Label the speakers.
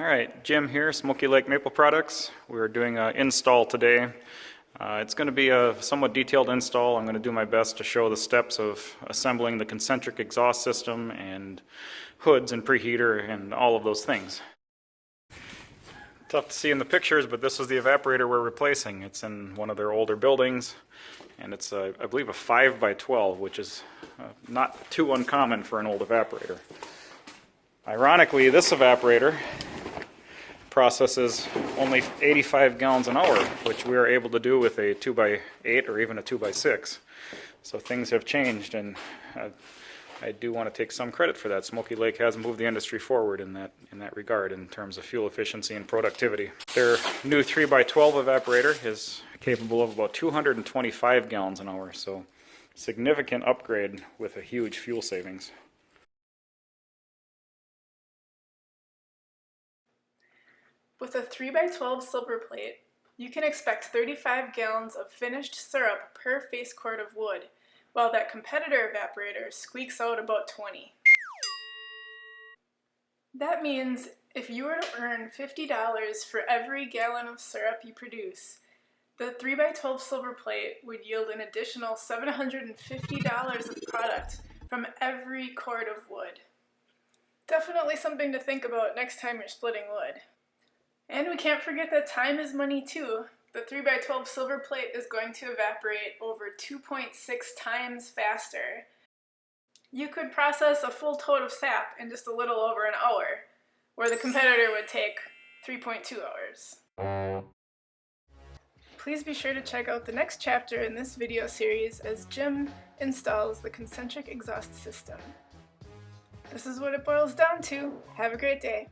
Speaker 1: Alright, Jim here, Smoky Lake Maple Products. We're doing an install today. It's going to be a somewhat detailed install. I'm going to do my best to show the steps of assembling the concentric exhaust system and hoods and preheater and all of those things. Tough to see in the pictures, but this is the evaporator we're replacing. It's in one of their older buildings, and it's, I believe, a 5x12, which is not too uncommon for an old evaporator. Ironically, this evaporator processes only 85 gallons an hour, which we are able to do with a 2x8 or even a 2x6. So things have changed, and I do want to take some credit for that. Smoky Lake has moved the industry forward in that regard in terms of fuel efficiency and productivity. Their new 3x12 evaporator is capable of about 225 gallons an hour, so significant upgrade with a huge fuel savings.
Speaker 2: With a 3x12 Silverplate, you can expect 35 gallons of finished syrup per face cord of wood, while that competitor evaporator squeaks out about 20. That means if you were to earn $50 for every gallon of syrup you produce, the 3x12 Silverplate would yield an additional $750 of product from every cord of wood. Definitely something to think about next time you're splitting wood. And we can't forget that time is money too. The 3x12 Silverplate is going to evaporate over 2.6 times faster. You could process a full tote of sap in just a little over an hour, where the competitor would take 3.2 hours. Please be sure to check out the next chapter in this video series as Jim installs the concentric exhaust system. This is what it boils down to. Have a great day.